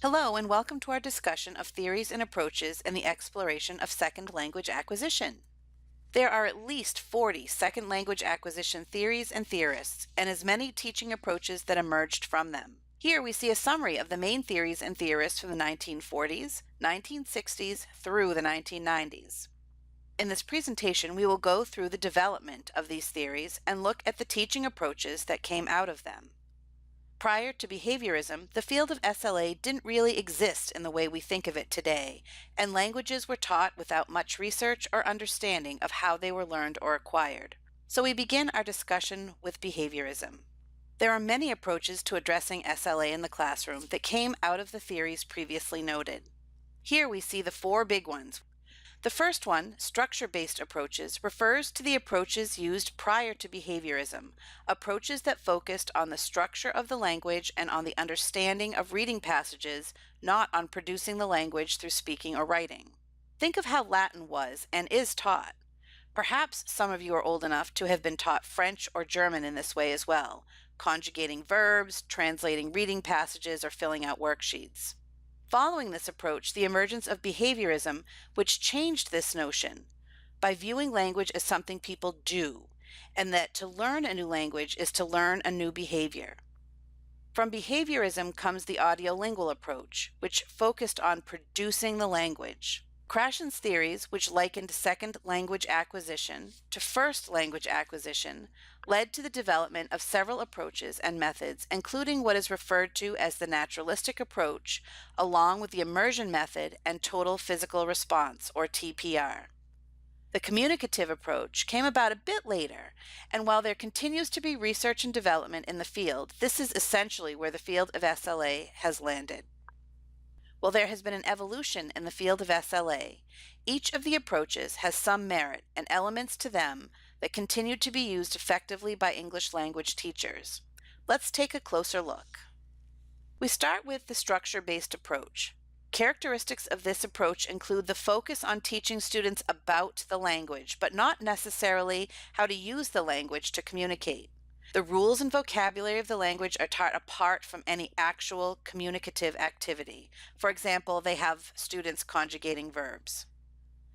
Hello, and welcome to our discussion of theories and approaches in the exploration of second language acquisition. There are at least 40 second language acquisition theories and theorists, and as many teaching approaches that emerged from them. Here we see a summary of the main theories and theorists from the 1940s, 1960s, through the 1990s. In this presentation, we will go through the development of these theories and look at the teaching approaches that came out of them. Prior to behaviorism, the field of SLA didn't really exist in the way we think of it today, and languages were taught without much research or understanding of how they were learned or acquired. So we begin our discussion with behaviorism. There are many approaches to addressing SLA in the classroom that came out of the theories previously noted. Here we see the four big ones. The first one, structure-based approaches, refers to the approaches used prior to behaviorism, approaches that focused on the structure of the language and on the understanding of reading passages, not on producing the language through speaking or writing. Think of how Latin was and is taught. Perhaps some of you are old enough to have been taught French or German in this way as well, conjugating verbs, translating reading passages, or filling out worksheets. Following this approach, the emergence of behaviorism, which changed this notion by viewing language as something people do, and that to learn a new language is to learn a new behavior. From behaviorism comes the audiolingual approach, which focused on producing the language. Krashen's theories, which likened second language acquisition to first language acquisition, led to the development of several approaches and methods, including what is referred to as the naturalistic approach, along with the immersion method and total physical response, or TPR. The communicative approach came about a bit later, and while there continues to be research and development in the field, this is essentially where the field of SLA has landed. While there has been an evolution in the field of SLA, each of the approaches has some merit and elements to them that continue to be used effectively by English language teachers. Let's take a closer look. We start with the structure-based approach. Characteristics of this approach include the focus on teaching students about the language, but not necessarily how to use the language to communicate. The rules and vocabulary of the language are taught apart from any actual communicative activity. For example, they have students conjugating verbs.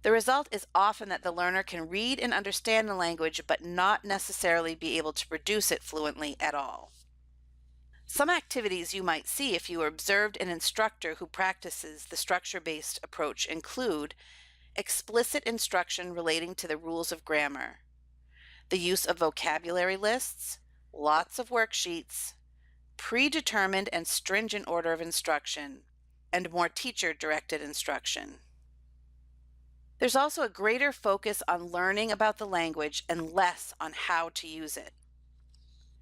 The result is often that the learner can read and understand the language, but not necessarily be able to produce it fluently at all. Some activities you might see if you observed an instructor who practices the structure-based approach include explicit instruction relating to the rules of grammar, the use of vocabulary lists, lots of worksheets, predetermined and stringent order of instruction, and more teacher-directed instruction. There's also a greater focus on learning about the language and less on how to use it.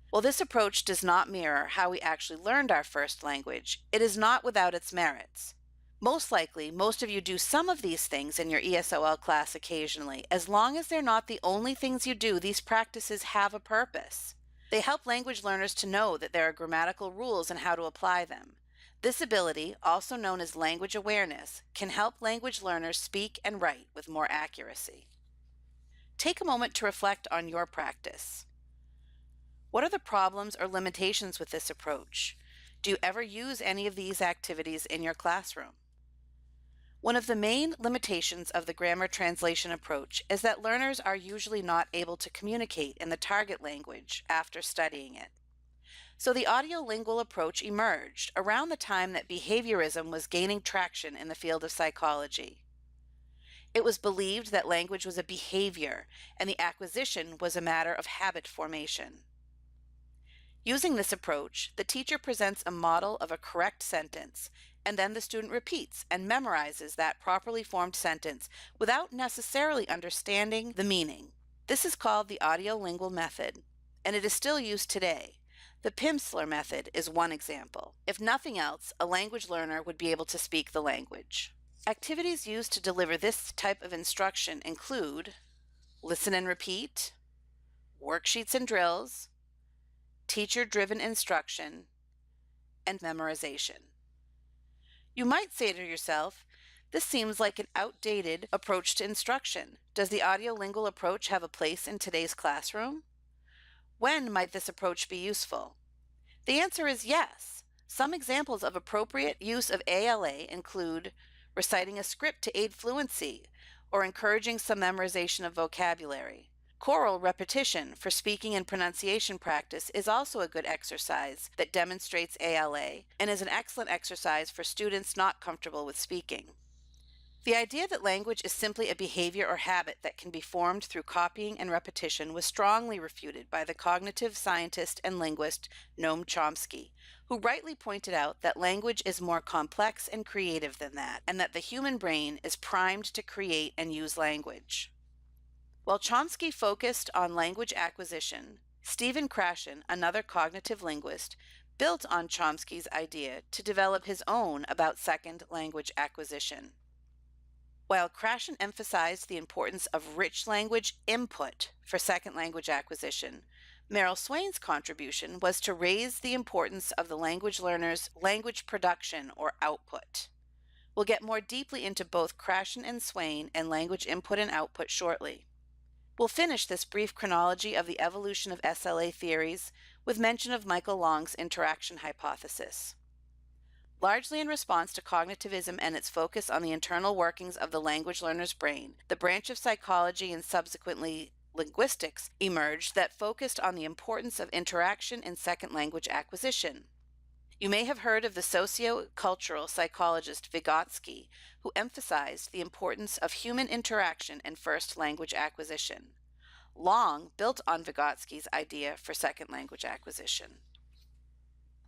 While this approach does not mirror how we actually learned our first language, it is not without its merits. Most likely, most of you do some of these things in your ESOL class occasionally. As long as they're not the only things you do, these practices have a purpose. They help language learners to know that there are grammatical rules and how to apply them. This ability, also known as language awareness, can help language learners speak and write with more accuracy. Take a moment to reflect on your practice. What are the problems or limitations with this approach? Do you ever use any of these activities in your classroom? One of the main limitations of the grammar translation approach is that learners are usually not able to communicate in the target language after studying it. So the audiolingual approach emerged around the time that behaviorism was gaining traction in the field of psychology. It was believed that language was a behavior and the acquisition was a matter of habit formation. Using this approach, the teacher presents a model of a correct sentence, and then the student repeats and memorizes that properly formed sentence without necessarily understanding the meaning. This is called the audiolingual method, and it is still used today. The Pimsleur method is one example. If nothing else, a language learner would be able to speak the language. Activities used to deliver this type of instruction include listen and repeat, worksheets and drills, teacher-driven instruction, and memorization. You might say to yourself, this seems like an outdated approach to instruction. Does the audiolingual approach have a place in today's classroom? When might this approach be useful? The answer is yes. Some examples of appropriate use of ALA include reciting a script to aid fluency or encouraging some memorization of vocabulary. Choral repetition for speaking and pronunciation practice is also a good exercise that demonstrates ALA and is an excellent exercise for students not comfortable with speaking. The idea that language is simply a behavior or habit that can be formed through copying and repetition was strongly refuted by the cognitive scientist and linguist Noam Chomsky, who rightly pointed out that language is more complex and creative than that, and that the human brain is primed to create and use language. While Chomsky focused on language acquisition, Stephen Krashen, another cognitive linguist, built on Chomsky's idea to develop his own about second language acquisition. While Krashen emphasized the importance of rich language input for second language acquisition, Merrill Swain's contribution was to raise the importance of the language learner's language production or output. We'll get more deeply into both Krashen and Swain and language input and output shortly. We'll finish this brief chronology of the evolution of SLA theories with mention of Michael Long's interaction hypothesis. Largely in response to cognitivism and its focus on the internal workings of the language learner's brain, the branch of psychology and subsequently linguistics emerged that focused on the importance of interaction in second language acquisition. You may have heard of the socio-cultural psychologist Vygotsky, who emphasized the importance of human interaction in first language acquisition. Long built on Vygotsky's idea for second language acquisition.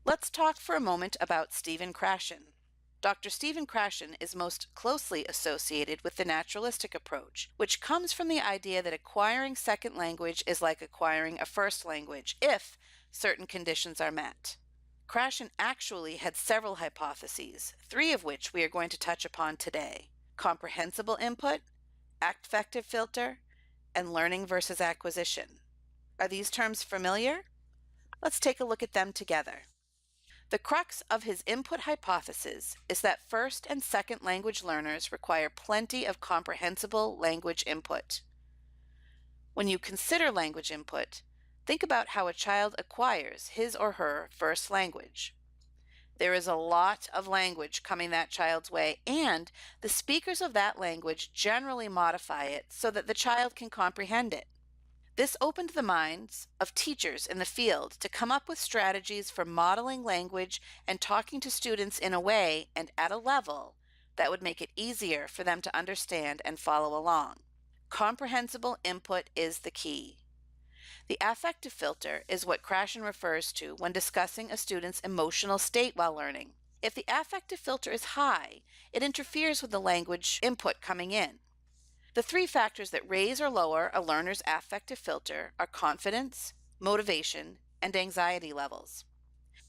Let's talk for a moment about Stephen Krashen. Dr. Stephen Krashen is most closely associated with the naturalistic approach, which comes from the idea that acquiring second language is like acquiring a first language if certain conditions are met. Krashen actually had several hypotheses, three of which we are going to touch upon today: comprehensible input, affective filter, and learning versus acquisition. Are these terms familiar? Let's take a look at them together. The crux of his input hypothesis is that first and second language learners require plenty of comprehensible language input. When you consider language input, think about how a child acquires his or her first language. There is a lot of language coming that child's way, and the speakers of that language generally modify it so that the child can comprehend it. This opened the minds of teachers in the field to come up with strategies for modeling language and talking to students in a way and at a level that would make it easier for them to understand and follow along. Comprehensible input is the key. The affective filter is what Krashen refers to when discussing a student's emotional state while learning. If the affective filter is high, it interferes with the language input coming in. The three factors that raise or lower a learner's affective filter are confidence, motivation, and anxiety levels.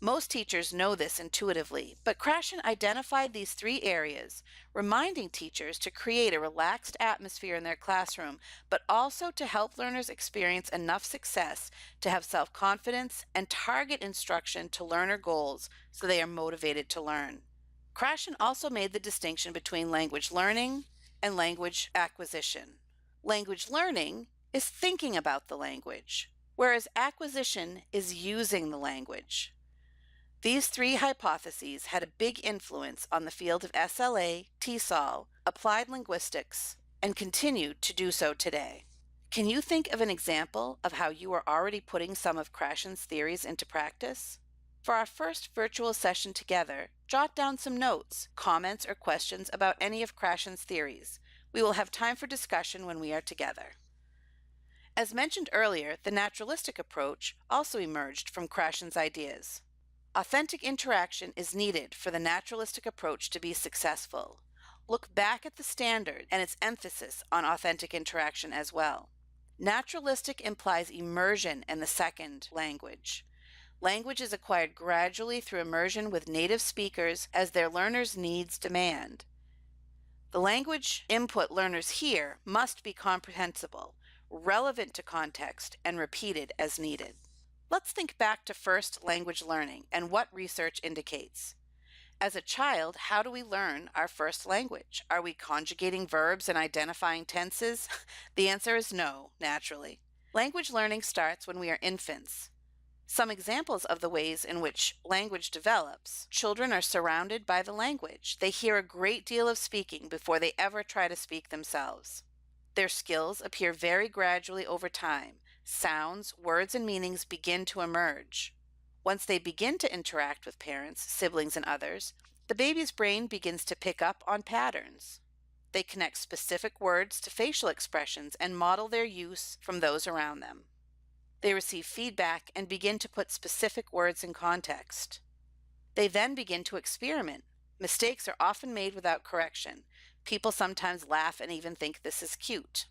Most teachers know this intuitively, but Krashen identified these three areas, reminding teachers to create a relaxed atmosphere in their classroom, but also to help learners experience enough success to have self-confidence and target instruction to learner goals so they are motivated to learn. Krashen also made the distinction between language learning and language acquisition. Language learning is thinking about the language, whereas acquisition is using the language. These three hypotheses had a big influence on the field of SLA, TESOL, applied linguistics, and continue to do so today. Can you think of an example of how you are already putting some of Krashen's theories into practice? For our first virtual session together, jot down some notes, comments, or questions about any of Krashen's theories. We will have time for discussion when we are together. As mentioned earlier, the naturalistic approach also emerged from Krashen's ideas. Authentic interaction is needed for the naturalistic approach to be successful. Look back at the standard and its emphasis on authentic interaction as well. Naturalistic implies immersion in the second language. Language is acquired gradually through immersion with native speakers as their learners' needs demand. The language input learners hear must be comprehensible, relevant to context, and repeated as needed. Let's think back to first language learning and what research indicates. As a child, how do we learn our first language? Are we conjugating verbs and identifying tenses? The answer is no, naturally. Language learning starts when we are infants. Some examples of the ways in which language develops: children are surrounded by the language. They hear a great deal of speaking before they ever try to speak themselves. Their skills appear very gradually over time. Sounds, words, and meanings begin to emerge. Once they begin to interact with parents, siblings, and others, the baby's brain begins to pick up on patterns. They connect specific words to facial expressions and model their use from those around them. They receive feedback and begin to put specific words in context. They then begin to experiment. Mistakes are often made without correction. People sometimes laugh and even think this is cute.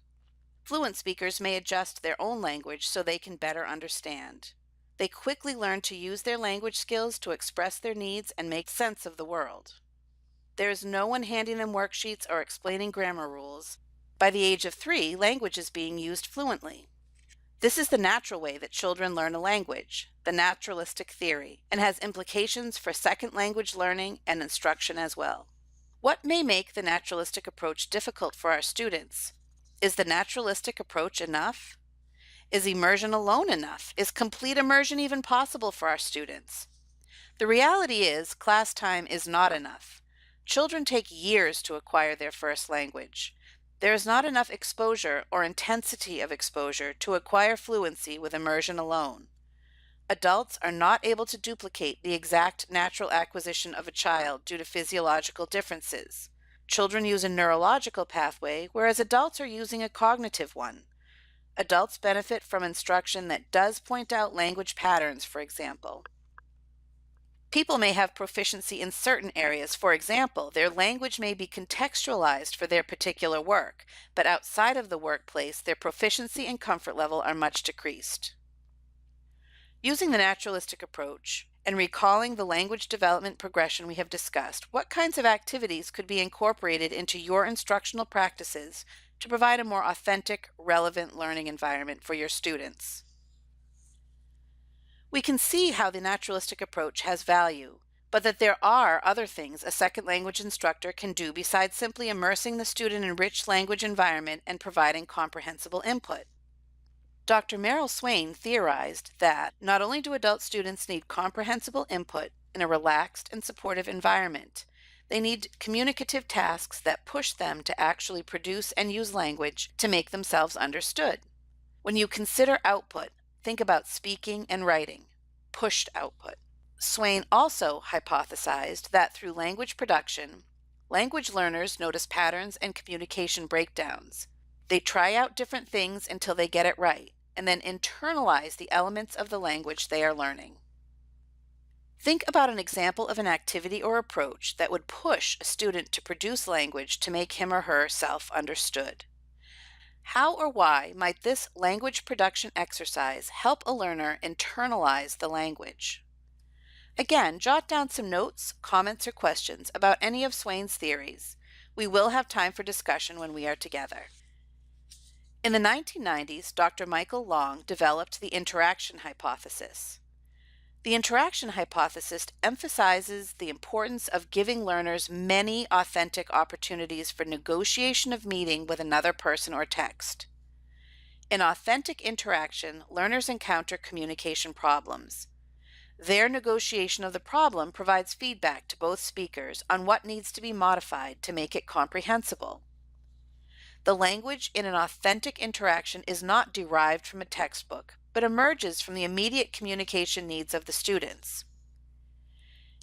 Fluent speakers may adjust their own language so they can better understand. They quickly learn to use their language skills to express their needs and make sense of the world. There is no one handing them worksheets or explaining grammar rules. By the age of 3, language is being used fluently. This is the natural way that children learn a language, the naturalistic theory, and has implications for second language learning and instruction as well. What may make the naturalistic approach difficult for our students? Is the naturalistic approach enough? Is immersion alone enough? Is complete immersion even possible for our students? The reality is, class time is not enough. Children take years to acquire their first language. There is not enough exposure or intensity of exposure to acquire fluency with immersion alone. Adults are not able to duplicate the exact natural acquisition of a child due to physiological differences. Children use a neurological pathway, whereas adults are using a cognitive one. Adults benefit from instruction that does point out language patterns, for example. People may have proficiency in certain areas. For example, their language may be contextualized for their particular work, but outside of the workplace, their proficiency and comfort level are much decreased. Using the naturalistic approach and recalling the language development progression we have discussed, what kinds of activities could be incorporated into your instructional practices to provide a more authentic, relevant learning environment for your students? We can see how the naturalistic approach has value, but that there are other things a second language instructor can do besides simply immersing the student in a rich language environment and providing comprehensible input. Dr. Merrill Swain theorized that not only do adult students need comprehensible input in a relaxed and supportive environment, they need communicative tasks that push them to actually produce and use language to make themselves understood. When you consider output, think about speaking and writing, pushed output. Swain also hypothesized that through language production, language learners notice patterns and communication breakdowns. They try out different things until they get it right, and then internalize the elements of the language they are learning. Think about an example of an activity or approach that would push a student to produce language to make him or herself understood. How or why might this language production exercise help a learner internalize the language? Again, jot down some notes, comments, or questions about any of Swain's theories. We will have time for discussion when we are together. In the 1990s, Dr. Michael Long developed the interaction hypothesis. The interaction hypothesis emphasizes the importance of giving learners many authentic opportunities for negotiation of meaning with another person or text. In authentic interaction, learners encounter communication problems. Their negotiation of the problem provides feedback to both speakers on what needs to be modified to make it comprehensible. The language in an authentic interaction is not derived from a textbook, but emerges from the immediate communication needs of the students.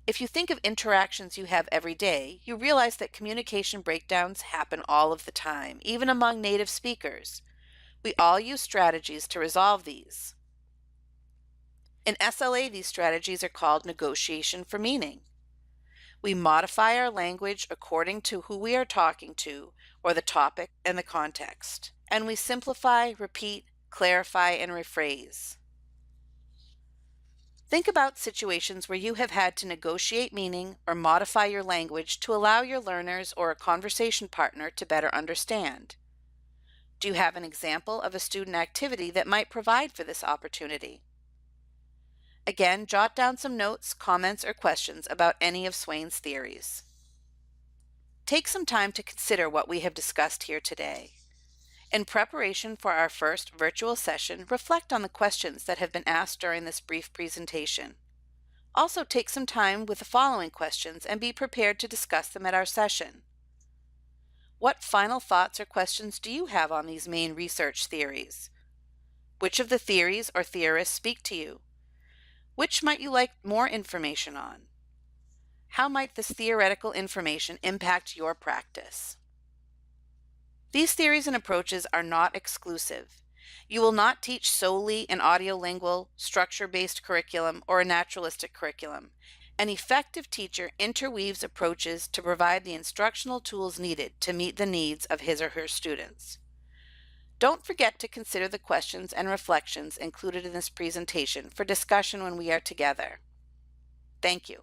If you think of interactions you have every day, you realize that communication breakdowns happen all of the time, even among native speakers. We all use strategies to resolve these. In SLA, these strategies are called negotiation for meaning. We modify our language according to who we are talking to, or the topic and the context, and we simplify, repeat, clarify, and rephrase. Think about situations where you have had to negotiate meaning or modify your language to allow your learners or a conversation partner to better understand. Do you have an example of a student activity that might provide for this opportunity? Again, jot down some notes, comments, or questions about any of Swain's theories. Take some time to consider what we have discussed here today. In preparation for our first virtual session, reflect on the questions that have been asked during this brief presentation. Also, take some time with the following questions and be prepared to discuss them at our session. What final thoughts or questions do you have on these main research theories? Which of the theories or theorists speak to you? Which might you like more information on? How might this theoretical information impact your practice? These theories and approaches are not exclusive. You will not teach solely an audiolingual, structure-based curriculum or a naturalistic curriculum. An effective teacher interweaves approaches to provide the instructional tools needed to meet the needs of his or her students. Don't forget to consider the questions and reflections included in this presentation for discussion when we are together. Thank you.